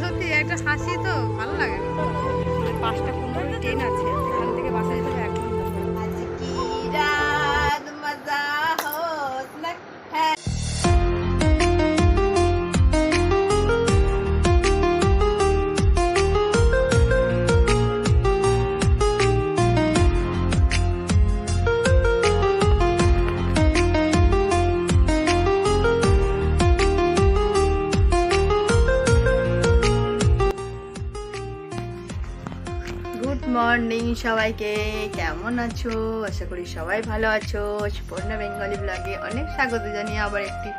সত্যি একটা হাসি তো ভালো লাগে। 5:15 ট্রেন আছে, এখান থেকে বাসে যেতে হবে 1 ঘন্টা। গুড মর্নিং সবাইকে, কেমন আছো? আশা করি সবাই ভালো আছো। সুপর্ণা বেঙ্গলি ব্লগে অনেক স্বাগত জানিয়ে আবার একটি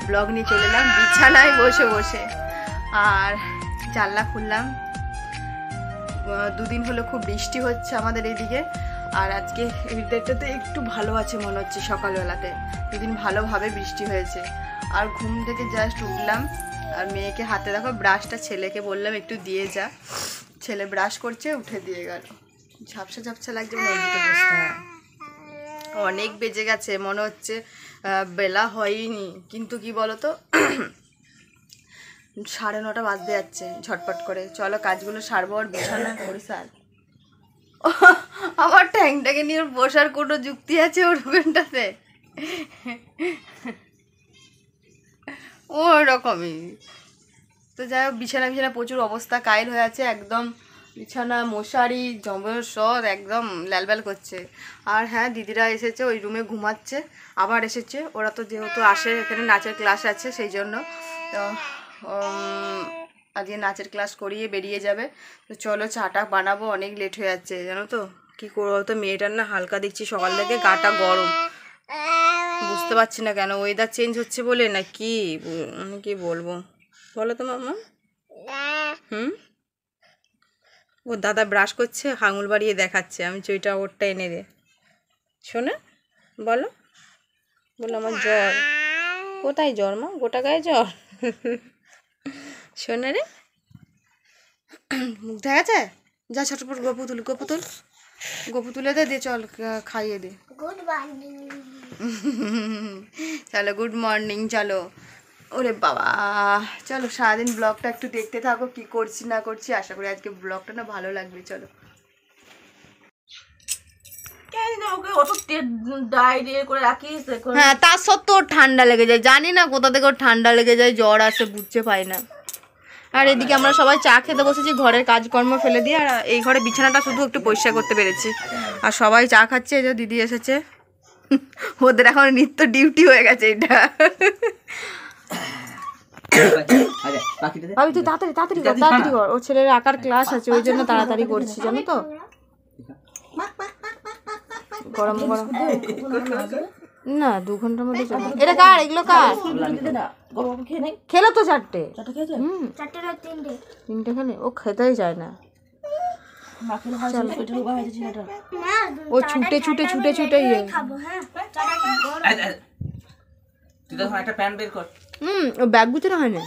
ব্লগ নিয়ে চলে এলাম বিছানায় বসে বসে। আর জানলা খুললাম, দুদিন হলো খুব বৃষ্টি হচ্ছে আমাদের এইদিকে। আর আজকে ওয়েদারটাতে একটু ভালো আছে মনে হচ্ছে, সকালবেলাতে দুদিন ভালোভাবে বৃষ্টি হয়েছে। আর ঘুম থেকে জাস্ট উঠলাম, আর মেয়েকে হাতে দেখো ব্রাশটা, ছেলেকে বললাম একটু দিয়ে যা, ছেলে ব্রাশ করছে, উঠে দিয়ে গেল। ঝাপসা ঝাপসা লাগছে, মনে এইদিকে বসতে হয়। অনেক বেজে গেছে, মনে হচ্ছে বেলা হয়নি, কিন্তু কি বলতো 9:30 বাজতে যাচ্ছে ঝটপট করে। চলো কাজগুলো সারবো আর বিছানা পরিষ্কার। আমার ট্যাংটাকে নিয়ে বসার কোনো যুক্তি আছে ওর ওখানটাতে? ওরকমই তো। যাই হোক, বিছানা প্রচুর অবস্থা কাইল হয়ে আছে একদম। বিছানা, মশারি, জম্বর একদম ল্যালব্যাল করছে। আর হ্যাঁ, দিদিরা এসেছে, ওই রুমে ঘুমাচ্ছে, আবার এসেছে। ওরা তো যেহেতু আসে, এখানে নাচের ক্লাস আছে, সেই জন্য তো আজকে নাচের ক্লাস করিয়ে বেরিয়ে যাবে। তো চলো চাটা বানাবো, অনেক লেট হয়ে যাচ্ছে জানো তো। কী করবো তো, মেয়েটার না হালকা দেখছি সকাল থেকে গাটা গরম, বুঝতে পারছি না কেন, ওয়েদার চেঞ্জ হচ্ছে বলে না কি, আমি কি বলবো বলো তো মামা। ও দাদা ব্রাশ করছে, আঙুল বাড়িয়ে দেখাচ্ছে, আমি চইটা ওরটা এনে দে। শোনা বলো, বলো আমার জ্বর। কোথায় জ্বর মা? গোটা গায়ে জ্বর। শোনা রে, মুখ দেখা গেছে, যা ছোটপট গপু তুলে দে, চল খাইয়ে দে। Good morning. চলো গুড মর্নিং, চলো। ওরে বাবা, চলো সারাদিন ব্লগটা একটু দেখতে থাকো, কি করছি না করছি। আশা করি আজকে ব্লগটা না ভালো লাগবে। চলো। হ্যাঁ, তার সত্ত্বেও ওর ঠান্ডা লেগে যায়, জানি না কোথা থেকে ওর ঠান্ডা লেগে যায়, জ্বর আসে, বুঝতে পাই না। আর এদিকে আমরা সবাই চা খেতে বসেছি, ঘরের কাজকর্ম ফেলে দিয়ে। আর এই ঘরে বিছানাটা শুধু একটু পরিষ্কার করতে পেরেছি। আর সবাই চা খাচ্ছে, এই যে দিদি এসেছে, ওদের এখন নিত্য ডিউটি হয়ে গেছে এটা। ভাবি তুই তাড়াতাড়ি কর, ও ছেলের আঁকার ক্লাস আছে, ওই জন্য তাড়াতাড়ি করছি জানো তো। গরম না, 2 ঘন্টার মধ্যে চলে। এটা কার? এগুলো কার? খেলো তো 4টে। 3টে খেলে, ও খেতেই চায় না। ও ছুটে ও ব্যাগ গুছানো হয় না।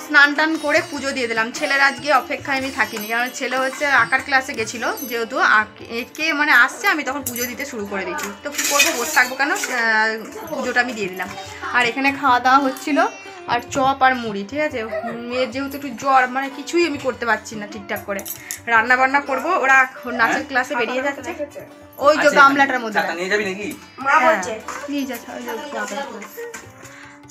স্নান টান করে পুজো দিয়ে দিলাম। ছেলের আজকে অপেক্ষায় আমি থাকিনি, কারণ ছেলে হচ্ছে আঁকার ক্লাসে গেছিলো, যেহেতু একে মানে আসছে, আমি তখন পুজো দিতে শুরু করে দিয়েছি। তো কী করবো, বসে থাকবো কেন, পুজোটা আমি দিয়ে দিলাম। আর এখানে খাওয়া দাওয়া হচ্ছিলো, আর চপ আর মুড়ি, ঠিক আছে। মেয়ের যেহেতু একটু জ্বর, মানে কিছুই আমি করতে পারছি না ঠিকঠাক করে। রান্না বান্না করবো, ওরা নাচের ক্লাসে বেরিয়ে যাচ্ছে, ওই যে গামলাটার মধ্যে নিয়ে যাচ্ছে।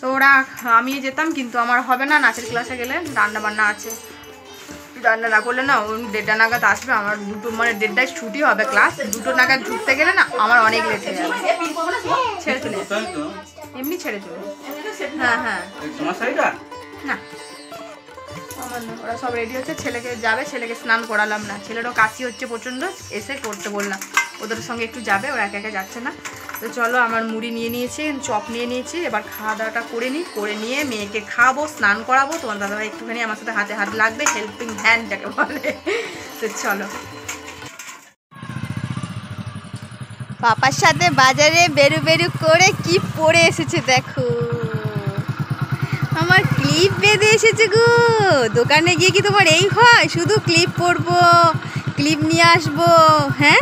তো ওরা, আমি যেতাম, কিন্তু আমার হবে না, নাচের ক্লাসে গেলে রান্না বান্না আছে, রান্না না করলে না 1:30 নাগাদ আসবে। আমার 2টো মানে 1:30টায় ছুটি হবে ক্লাস, 2টো নাগাদ ঢুকতে গেলে না আমার অনেক লেট হয়ে যাবে। ছেড়ে চলে এমনি ছেড়ে চলে। হ্যাঁ না, ওরা সব রেডি হচ্ছে, ছেলেকে যাবে, ছেলেকে স্নান করালাম না, ছেলেরও কাশি হচ্ছে প্রচণ্ড, এসে করতে বললাম। ওদের সঙ্গে একটু যাবে, ওরা একা একা যাচ্ছে না। তো চলো, আমার মুড়ি নিয়ে নিয়েছি, চপ নিয়ে নিয়েছি, এবার খাওয়া দাওয়াটা করে নিই, করে নিয়ে মেয়েকে খাওয়াবো, স্নান করাবো। তোমার দাদাভাই একটুখানি আমার সাথে হাতে হাত লাগবে, হেল্পিং হ্যান্ড যাকে বলে। তো চলো, পাপার সাথে বাজারে বেরু বেরু করে কি পরে এসেছে দেখো, আমার ক্লিপ বেঁধে এসেছে গো। দোকানে গিয়ে কি তোমার এই হয়, শুধু ক্লিপ পরবো, ক্লিপ নিয়ে আসবো? হ্যাঁ,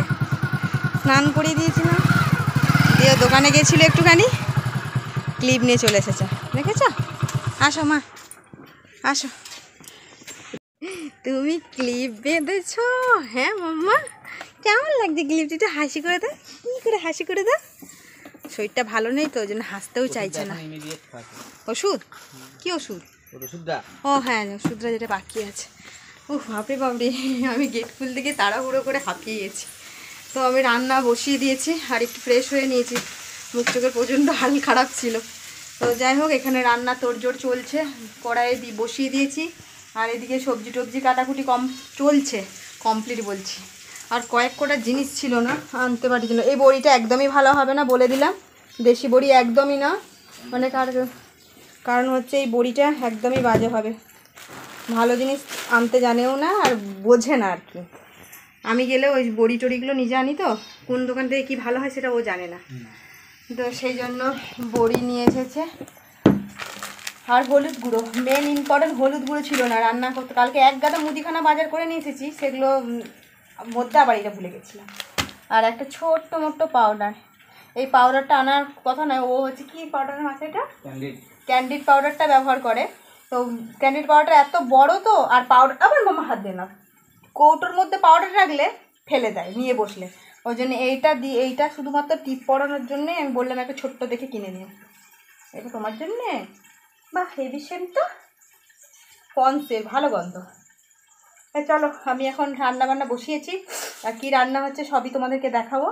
স্নান করিয়ে দিয়েছি না, দিয়ে দোকানে গিয়েছিল একটুখানি, ক্লিপ নিয়ে চলে এসেছে, দেখেছ? আসো মা, আসো। তুমি ক্লিপ বেঁধেছ? হ্যাঁ মাম্মা, কেমন লাগছে ক্লিপটি? একটু হাসি করে দাও, কী করে হাসি করে দাও। শরীরটা ভালো নেই তো, ওই জন্য হাসতেও চাইছে না। ওষুধ? কি ওষুধ? ও হ্যাঁ, ওষুধটা যেটা বাকি আছে। ও বাপরে বাপরে, আমি গেট খুলতে গিয়ে তাড়াহুড়ো করে হাঁপিয়ে গেছি। তো আমি রান্না বসিয়ে দিয়েছি, আর একটু ফ্রেশ হয়ে নিয়েছি, মুখ চোখের প্রচণ্ড হাল খারাপ ছিল। তো যাই হোক, এখানে রান্না তোড়জোড় চলছে, কড়াইয়ে বসিয়ে দিয়েছি, আর এদিকে সবজি টবজি কাটাকুটি চলছে, কমপ্লিট বলছি। আর কয়েক কটা জিনিস ছিল না, আনতে পারছি না। এই বড়িটা একদমই ভালো হবে না, বলে দিলাম, দেশি বড়ি একদমই না, মানে কারণ হচ্ছে এই বড়িটা একদমই বাজে হবে, ভালো জিনিস আনতে জানেও না আর বোঝে না আর কি। আমি গেলে ওই বড়ি টড়িগুলো নিজে আনি, তো কোন দোকান থেকে কী ভালো হয় সেটা ও জানে না, তো সেই জন্য বড়ি নিয়ে এসেছে। আর হলুদ গুঁড়ো, মেন ইম্পর্টেন্ট, হলুদ গুঁড়ো ছিল না রান্না করতে। কালকে এক গাদা মুদিখানা বাজার করে নিয়ে এসেছি, সেগুলো মধ্যে আবার এটা ভুলে গেছিলাম। আর একটা ছোট্ট মোট্ট পাউডার, এই পাউডারটা আনার কথা নয়, ও হচ্ছে কি পাউডারের মাছ, এটা ক্যান্ডিড পাউডারটা ব্যবহার করে। তো ক্যান্ডিড পাউডার এত বড় তো, আর পাউডার আবার মামা হাত দেয় না, কৌটোর মধ্যে পাউডার রাখলে ফেলে দেয় নিয়ে বসলে, ওই জন্য এইটা শুধুমাত্র টিপ পড়ানোর জন্যে আমি বললাম একটা ছোট্ট দেখে কিনে নিয়ে। এটা তোমার জন্যে, বাহ হেভি সেন্ট তো, পন্সের ভালো গন্ধ। চলো, আমি এখন রান্না বান্না বসিয়েছি, আর কি রান্না হচ্ছে সবই তোমাদেরকে দেখাবো।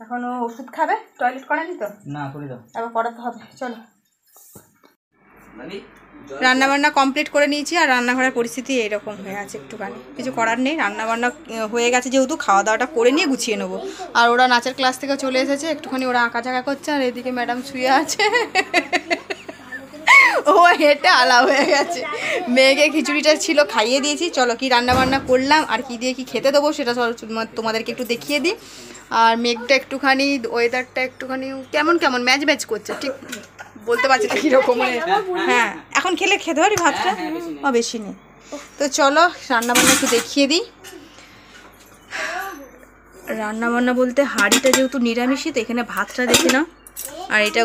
এখন ও ওষুধ খাবে, টয়লেট করানি তো, না করে দাও, আবার করাতে হবে। চলো, রান্না বান্না কমপ্লিট করে নিয়েছি, আর রান্নাঘরের পরিস্থিতি এরকম হয়ে আছে, একটুখানি কিছু করার নেই, রান্না বান্না হয়ে গেছে যেহেতু, খাওয়া দাওয়াটা করে নিয়ে গুছিয়ে নেবো। আর ওরা নাচের ক্লাস থেকে চলে এসেছে, একটুখানি ওরা আঁকা ঝাঁকা করছে, আর এদিকে ম্যাডাম শুয়ে আছে, ও হেঁটে আলা হয়ে গেছে। মেয়েকে খিচুড়িটা ছিল খাইয়ে দিয়েছি। চলো, কি রান্না বান্না করলাম আর কি দিয়ে কি খেতে দেবো সেটা তোমাদেরকে একটু দেখিয়ে দিই। আর মেঘটা একটুখানি, ওয়েদারটা একটুখানি কেমন কেমন ম্যাচ ম্যাচ করছে, ঠিক বলতে পারছি না কীরকম। হ্যাঁ, এখন খেলে খেতে পারি ভাতটা, বেশি নেই। তো চলো রান্নাবান্না একটু দেখিয়ে দিই। রান্নাবান্না বলতে হাঁড়িটা যেহেতু নিরামিষই, তো এখানে ভাতটা দেখি না, আর এটা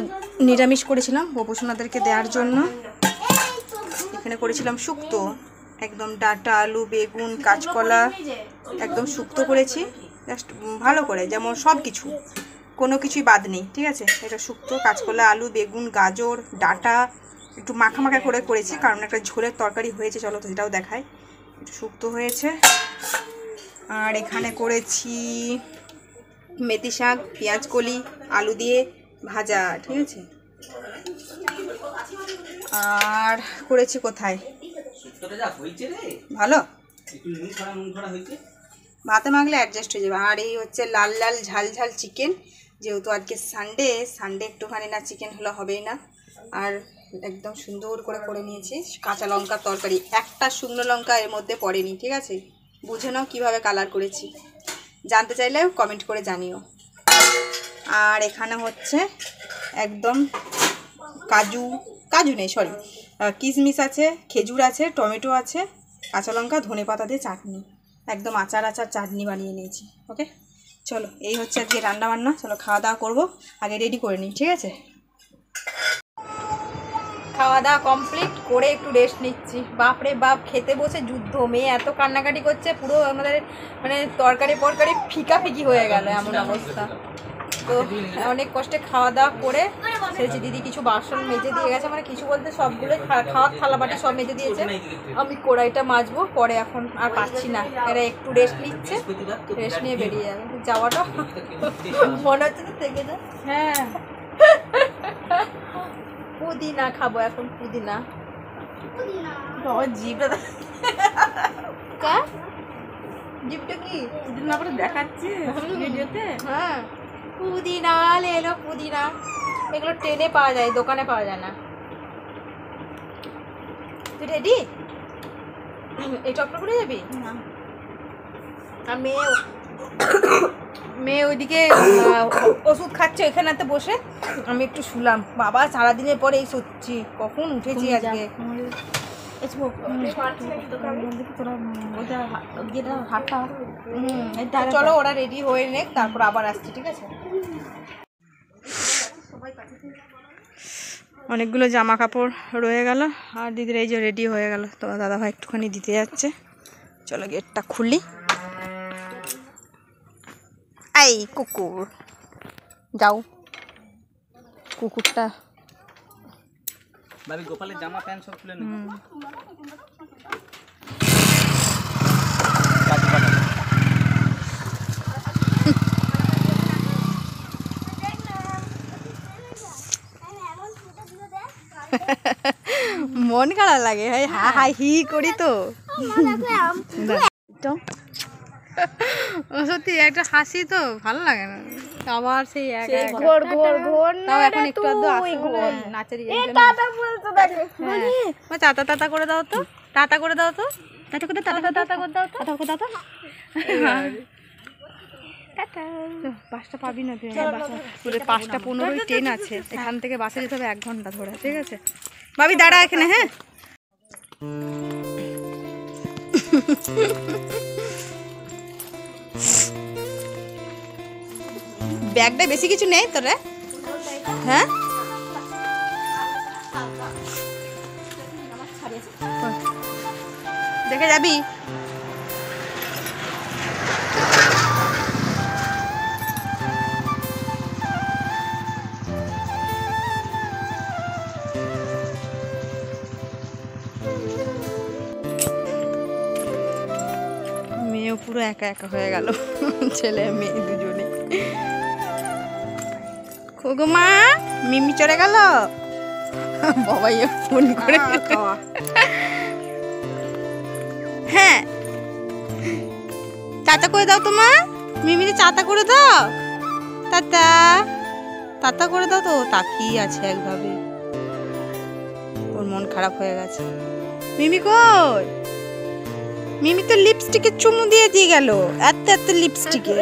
নিরামিষ করেছিলাম গোপসোনাদেরকে দেওয়ার জন্য। এখানে করেছিলাম শুক্তো, একদম ডাঁটা, আলু, বেগুন, কাঁচকলা একদম শুক্তো করেছি, জাস্ট ভালো করে, যেমন সব কিছু, কোনো কিছুই বাদ নেই, ঠিক আছে। এটা শুক্তো, কাঁচকলা, আলু, বেগুন, গাজর, ডাঁটা একটু মাখা মাখা করে করেছি, কারণ একটা ঝোলের তরকারি হয়েছে, চলো তো সেটাও দেখাই। একটু শুক্তো হয়েছে, আর এখানে করেছি মেথি শাক, পেঁয়াজ কলি, আলু দিয়ে ভাজা, ঠিক আছে। আর করেছি কোথায়, ভালো ভাতে মাখলে অ্যাডজাস্ট হয়ে যাবে। আর এই হচ্ছে লাল লাল ঝাল ঝাল চিকেন, যেহেতু আজকে সানডে একটুখানি না চিকেন হলে হবেই না। আর একদম সুন্দর করে করে নিয়েছি কাঁচা লঙ্কার তরকারি, একটা শুকনো লঙ্কা এর মধ্যে পড়েনি, ঠিক আছে। বুঝে নাও কীভাবে কালার করেছি, জানতে চাইলে কমেন্ট করে জানিও। আর এখানে হচ্ছে একদম কাজু নেই, সরি, কিশমিশ আছে, খেজুর আছে, টমেটো আছে, কাঁচা লঙ্কা, ধনেপাতা দিয়ে চাটনি, একদম আচার চাটনি বানিয়ে নিয়েছি। ওকে, চলো এই হচ্ছে আজকে রান্না বান্না। চলো খাওয়া দাওয়া করবো, আগে রেডি করে নিই, ঠিক আছে। খাওয়া দাওয়া কমপ্লিট করে একটু রেস্ট নিচ্ছি। বাপরে বাপ, খেতে বসে যুদ্ধ, মেয়ে এত কান্নাকাটি করছে, পুরো আমাদের মানে তরকারি ফিকা ফিকি হয়ে গেল, এমন অবস্থা। তো অনেক কষ্টে খাওয়া দাওয়া করে সেরেছি। দিদি কিছু বাসন মেজে দিয়ে গেছে, মানে কিছু বলতে সবগুলো খাওয়ার থালাবাটি সব মেজে দিয়েছে, আমি কড়াইটা মাজবো পরে, এখন আর পাচ্ছি না। এরা একটু রেস্ট নিচ্ছে, রেস্ট নিয়ে বেরিয়ে যাবে। যাওয়াটা মনে হচ্ছে তো থেকে যায়। হ্যাঁ, পুদিনা খাবো এখন, পুদিনা জিভটা গিফটটা কি পুদিনা করে দেখাচ্ছি ভিডিওতে। হ্যাঁ পুদিনা এলো পুদিনা, এগুলো ট্রেনে পাওয়া যায়, দোকানে পাওয়া যায় না। তুই রেডি? এই টপটা করে যাবি? আর মেয়ে ওইদিকে ওষুধ খাচ্ছে ওইখানেতে বসে, আমি একটু শুলাম। বাবা সারাদিনের পরে এই সত্যি কখন উঠেছি আজকে। চলো ওরা রেডি হয়ে নে, তারপর আবার আসছি, ঠিক আছে? অনেকগুলো জামা কাপড় রয়ে গেল, আর দিদির এই যে রেডি হয়ে গেল। তোমার দাদাভাই একটুখানি দিতে যাচ্ছে, চলো গেটটা খুলি। এই কুকুর যাও, কুকুরটা ভাবি গোপালের জামা প্যান্ট সব খুলে নিন। মন খারাপ লাগে, হা হাই হি করি তো। সত্যি একটা হাসি তো ভালো লাগে না, আবার সেই ঘোর ঘোর ঘোর তাও এখন একটু আধটু আসে বলে নাচের টাটা টাটা করে দাও তো, টাটা করে দাও তো, টাটা করে টাটা টাটা করে দাও তো, টাটা করে দাও তো। বাসটা পাবি না তুই, 5:15 ট্রেন আছে, এখান থেকে বাসে যেতে হবে 1 ঘন্টা ধরে, ঠিক আছে? ভাবি দাঁড়া এখানে। হ্যাঁ ব্যাগটা বেশি কিছু নেই তোরে? হ্যাঁ দেখে যাবি? মেয়েও পুরো একা একা হয়ে গেল, ছেলে মেয়ে দুজনে। খুগুমা মিমি চলে গেল, বাবাই ফোন করে। হ্যাঁ চাচা করে দাও তোমার, মিমিকে চাতা করে দাও, তাতা তাতা করে দাও। তো তাকিয়ে আছে একভাবে, ওর মন খারাপ হয়ে গেছে। মিমি কই? মিমি তো লিপস্টিকে চুমু দিয়ে গেল, এত লিপস্টিকে।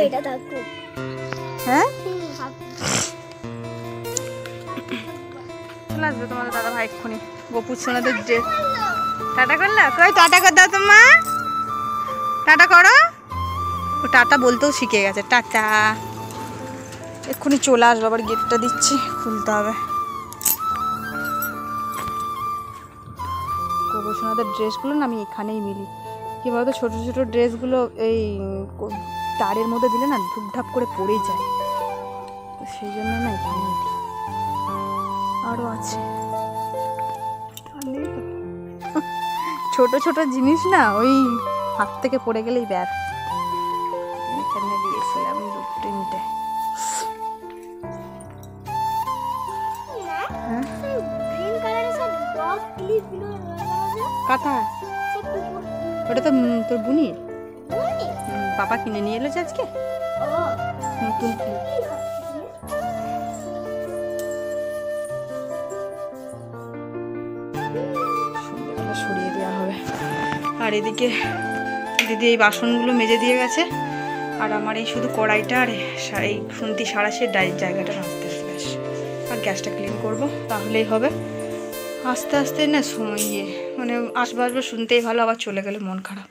হ্যাঁ চলে আসবে তোমাদের দাদা ভাই এক্ষুনি। গোপুর সোনাদের ড্রেস টাটা করলো, কই টাটা করে দাও তোমার, টাটা করো। ও টাটা বলতেও শিখে গেছে, টাটা। এক্ষুনি চলে আসবে, আবার গেটটা দিচ্ছি, খুলতে হবে। গোপুর সোনাদের ড্রেসগুলো না আমি এখানেই মিলি, কি বলতো ছোটো ছোটো ড্রেসগুলো এই তারের মধ্যে দিলে না ঢুকঢাপ করে পড়ে যায়, তো সেই জন্য না এখানে মিলি। আরও আছে ছোট ছোট জিনিস না, ওই হাত থেকে পড়ে গেলেই ব্যাস। এখানে দিয়েছিলাম 2-3টে। কাঁথা ওটা তো তোর বুনির, পাপা কিনে নিয়ে এলো আজকে নতুন। সন্ধ্যেবেলা সরিয়ে দেওয়া হবে। আর এদিকে দিদি এই বাসনগুলো মেজে দিয়ে গেছে, আর আমার এই শুধু কড়াইটা আর এই খুন্তি সারাশের জায়গাটা মাজতে হবে, আর গ্যাসটা ক্লিন করব, তাহলেই হবে। আস্তে আস্তে না সময় মানে আসবো শুনতেই ভালো, আবার চলে গেলে মন খারাপ।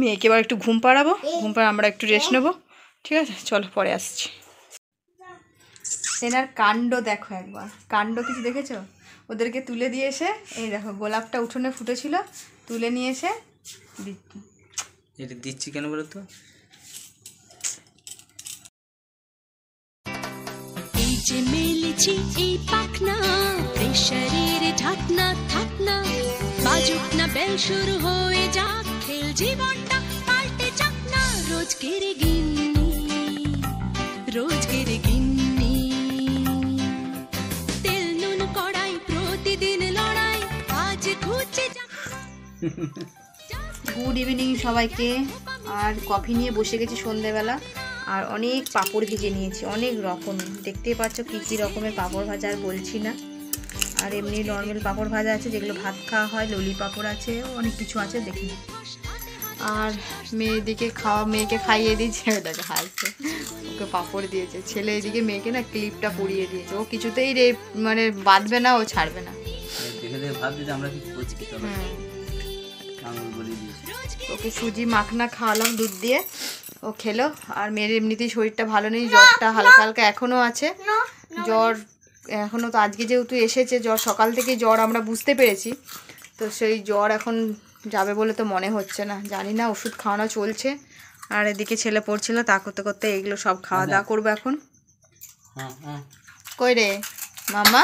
মেয়েকে এবার একটু ঘুম পাড়াবো, ঘুম পাড়া আমরা একটু রেস্ট নেবো, ঠিক আছে? চলো পরে আসছি। এনার কাণ্ড দেখো একবার, কাণ্ড কিছু দেখেছো? ওদেরকে তুলে দিয়ে এসে এই দেখো গোলাপটা উঠোনে ফুটেছিল, তুলে নিয়ে এসে এটা দিচ্ছি কেন বলো তো? এই যে মেলেছি এই পাখনা, প্রেশারের ঢাকনা থাকনা, বাজুক না বেল শুরু হয়ে যাক, খেল জীবনটা পাল্টে যাক না। রোজকের গিন্নি, রোজকের গিন্নি, তেল নুন কড়াই প্রতিদিন লড়াই, আজ ঘুচে যাক। গুড ইভিনিং সবাইকে। আর কফি নিয়ে বসে গেছি সন্ধ্যেবেলা, আর অনেক পাঁপড় ভেজে নিয়েছি, অনেক রকমের, দেখতেই পাচ্ছ কী কী রকমের পাঁপড় ভাজা আর বলছি না। আর এমনি নর্মাল পাঁপড় ভাজা আছে যেগুলো ভাত খাওয়া হয়, ললি পাঁপড় আছে, অনেক কিছু আছে দেখি। আর মেয়েদিকে মেয়েকে খাইয়ে দিয়েছে, ওটাকে হাসছে, ওকে পাঁপড় দিয়েছে। ছেলে এদিকে মেয়েকে না ক্লিপটা পরিয়ে দিয়েছে, ও কিছুতেই মানে বাঁধবে না, ও ছাড়বে না। দেখে দেখে ভাবছি যে আমরা কিছু করছি কি তবে আঙুল বলে দিয়েছি। ওকে সুজি মাখনা খাওয়ালাম দুধ দিয়ে, ও খেলো। আর মেয়ের এমনিতেই শরীরটা ভালো নেই, জ্বরটা হালকা হালকা এখনও আছে। জ্বর এখনও তো, আজকে যেহেতু এসেছে জ্বর, সকাল থেকে জ্বর আমরা বুঝতে পেরেছি, তো সেই জ্বর এখন যাবে বলে তো মনে হচ্ছে না, জানি না। ওষুধ খাওয়ানো চলছে। আর এদিকে ছেলে পড়ছিল, তা করতে করতে এগুলো সব খাওয়া দাওয়া করবো এখন। কই রে মাম্মা,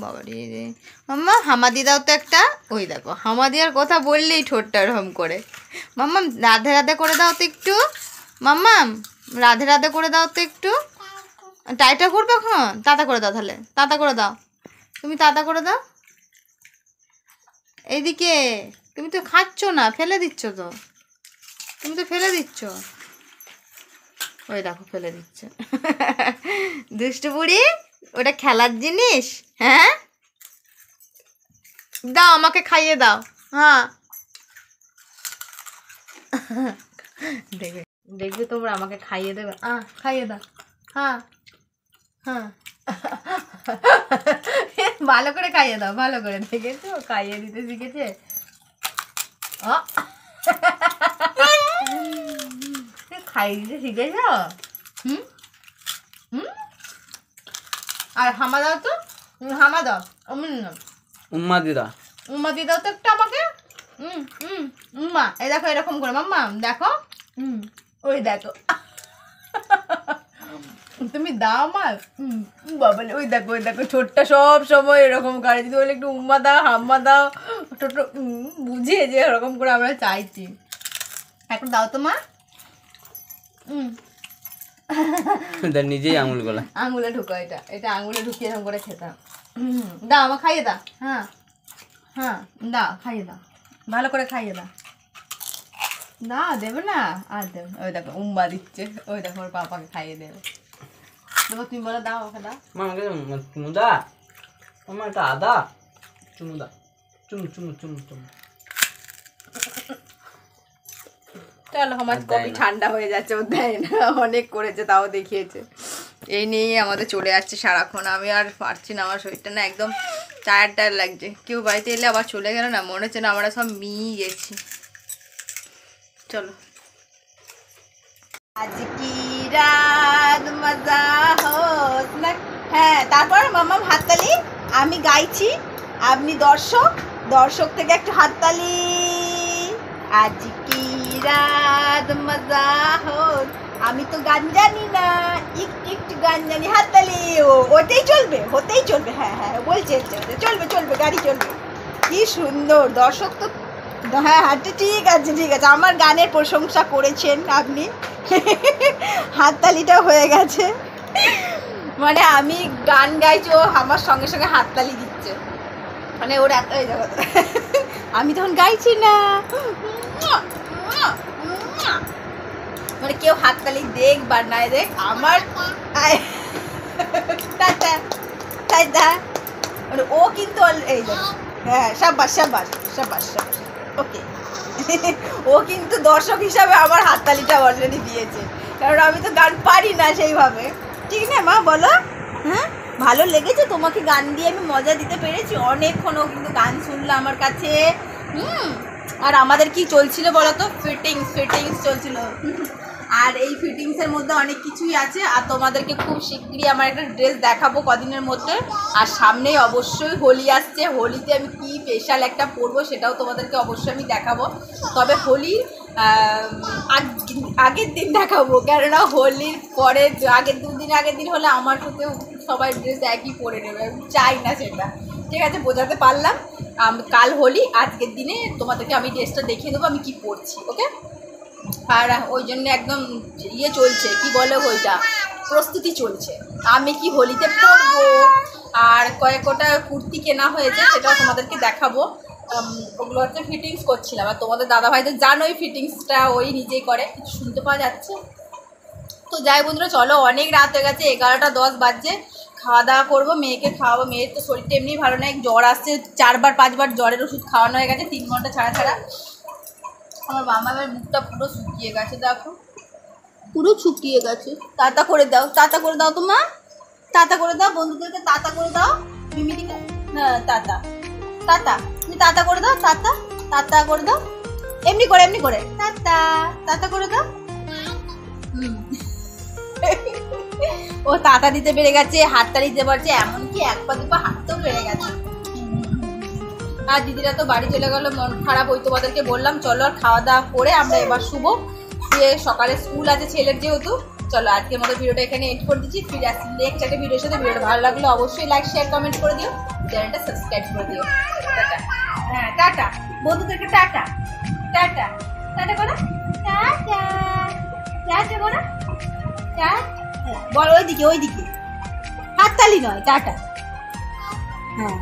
বাবা রে মাম্মা হামাদি দাও তো একটা। ওই দেখো হামাদিয়ার কথা বললেই ঠোঁটটা ওরকম করে। মাম্মাম রাধে রাধে করে দাও তো একটু, মাম্মাম রাধে রাধে করে দাও তো একটু। টাইটা করবে এখন, তাতা করে দাও, তাহলে তাতা করে দাও, তুমি তাতা করে দাও। এইদিকে তুমি তো খাচ্ছ না, ফেলে দিচ্ছ তো, তুমি তো ফেলে দিচ্ছ। ওই দেখো ফেলে দিচ্ছ। দুষ্টু বুড়ি, ওটা খেলার জিনিস। হ্যাঁ দাও, আমাকে খাইয়ে দাও। হ্যাঁ দেখবে দেখবে তোমরা, আমাকে খাইয়ে দেবে। খাইয়ে দাও। হ্যাঁ হ্যাঁ ভালো করে খাইয়ে দাও, ভালো করে। দেখেছো খাইয়ে দিতে শিখেছে। খাইয়ে দিতে শিখেছ। হুম হুম। আর হামা দাও তো, হামা দাও। উম্মা দিদা, উম্মা দিয়ে দাও তো একটা আমাকে। উম্মা, এই দেখো এরকম করে, মাম্মা দেখো। ওই দেখো তুমি দাও আমার বাবালে। ওই দেখো ওই দেখো, ছোটটা সব সময় এরকম করে, যদি বলে একটু উম্মা দাও, হাম্মা দাও, ছোট বুঝিয়ে যে এরকম করে আমরা চাইছি। এখন দাও তো মা। নিজেই আঙুল গলা, আঙুলে ঢুকো, এটা এটা আঙুলে ঢুকিয়ে এরকম করে খেতাম। দাও আমার খাইয়ে দাও। হ্যাঁ হ্যাঁ দাও, খাইয়ে দাও, ভালো করে খাইয়ে দাও। না দেবে না, আর দেবে। ওই দেখো উম্বা দিচ্ছে, ওই দেখো ওর পাপাকে খাইয়ে দেবে। দেখো তুমি বলো দাও, ওকে দাও। মামাকে চুমু দা, মামা এটা আদা, চুমু দা, চুমু চুমু চুমু চুমু। চলো আমার কফি ঠান্ডা হয়ে যাচ্ছে, ও দেয় না, অনেক করেছে তাও দেখিয়েছে। এই নিয়েই আমাদের চলে যাচ্ছে সারাক্ষণ। আমি আর পারছি না, আমার শরীরটা না একদম টায়ার্ড টায়ার্ড লাগছে। কেউ বাড়িতে এলে আবার চলে গেল না, মনে হচ্ছে না আমরা সব মিই গেছি। চলো। আজ কি রাত মজা হোক না। হ্যাঁ, তারপর মাম্মা হাততালি, আমি গাইছি, আপনি দর্শক, দর্শক থেকে একটু হাততালি। আজ কি রাত মজা হোক, আমি তো গান জানি না, একটু গান জানি, হাততালি। ওটাই চলবে, হতেই চলবে। হ্যাঁ হ্যাঁ বলছে, চলবে চলবে, গাড়ি চলবে। কি সুন্দর দর্শক তো। হ্যাঁ হ্যাঁ ঠিক আছে ঠিক আছে, আমার গানের প্রশংসা করেছেন আপনি। হাততালিটা হয়ে গেছে, মানে আমি গান গাইছি, ও আমার সঙ্গে সঙ্গে হাততালি দিচ্ছে, মানে ওর এত হয়ে যাবে। আমি তখন গাইছি না, মানে কেউ হাততালি দেখ বা নাই দেখ, আমার মানে ও কিন্তু এই দেখো। হ্যাঁ সাবাস সাবাস সাবাস সাবাস, ওকে। ও কিন্তু দর্শক হিসাবে আমার হাততালিটা অলরেডি দিয়েছে, কারণ আমি তো গান পারি না সেইভাবে। ঠিক না মা, বলো? হ্যাঁ ভালো লেগেছে তোমাকে গান দিয়ে আমি মজা দিতে পেরেছি? অনেকক্ষণ ও কিন্তু গান শুনলো আমার কাছে। আর আমাদের কি চলছিল বলো তো, ফিটিংস চলছিল। আর এই ফিটিংসের মধ্যে অনেক কিছুই আছে, আর তোমাদেরকে খুব শিগগিরই আমার একটা ড্রেস দেখাবো কদিনের মধ্যে। আর সামনেই অবশ্যই হোলি আসছে, হোলিতে আমি কি স্পেশাল একটা পরবো সেটাও তোমাদেরকে অবশ্যই আমি দেখাবো। তবে হোলির আগের দিন দেখাবো, কেননা হোলির পরে আগের আগের দিন হলে আমার সাথেও সবাই ড্রেস একই পরে নেবে, আমি চাই না সেটা। ঠিক আছে, বোঝাতে পারলাম। কাল হোলি, আজকের দিনে তোমাদেরকে আমি ড্রেসটা দেখিয়ে দেবো আমি কি পরছি, ওকে? আর ওই জন্য একদম ইয়ে চলছে, কি বলে ওইটা, প্রস্তুতি চলছে আমি কি হোলিতে পরবো। আর কয়েকটা কুর্তি কেনা হয়েছে, সেটাও তোমাদেরকে দেখাবো। ওগুলো হচ্ছে ফিটিংস করছিলাম। আর তোমাদের দাদাভাই তো জানোই ফিটিংসটা ওই নিজেই করে, কিছু শুনতে পাওয়া যাচ্ছে। তো যাই বন্ধুরা, চলো অনেক রাত হয়ে গেছে, 11টা 10 বাজছে। খাওয়া দাওয়া করবো, মেয়েকে খাওয়াবো। মেয়ের তো শরীরটা এমনি ভালো নেই, জ্বর আসছে, 4-5 জ্বরের ওষুধ খাওয়ানো হয়ে গেছে 3 ঘন্টা ছাড়া ছাড়া। আমার মামার মুখটা পুরো শুকিয়ে গেছে, দেখো পুরো শুকিয়ে গেছে। তাতা করে দাও, তাতা করে দাও তো মা, তাতা করে দাও, বন্ধুদেরকে তাতা করে দাও, মিমিদিকে হ্যাঁ তাতা তাতা, তুমি তাতা করে দাও, তাতা তাতা করে দাও, এমনি করে তাতা তাতা করে দাও। ও তাতা দিতে পেরে গেছে, হাতটা দিতে পারছে, এমনকি 1 পা 2 পা হাতটাও পেরে গেছে। আর দিদিরা তো বাড়ি চলে গেল, মন খারাপ। ওই তোমাদেরকে বললাম চলো আর খাওয়া দাওয়া করে আমরা এবার শুবো, শুয়ে সকালে স্কুল আছে ছেলের যেহেতু। চলো আজকের মতো ভিডিওটা এখানে এন্ড করে দিচ্ছি। ফিরে আসছি নেক্সট একটা ভিডিওর সাথে। ভিডিওটা ভালো লাগলে অবশ্যই লাইক শেয়ার কমেন্ট করে দিও, চ্যানেলটা সাবস্ক্রাইব করে দিও। টাটা। হ্যাঁ টাটা বন্ধুদেরকে, টাটা টাটা টাটা করো, টাটা টাটা করো, টাটা বল, ওইদিকে হাততালি নয়, টাটা। হ্যাঁ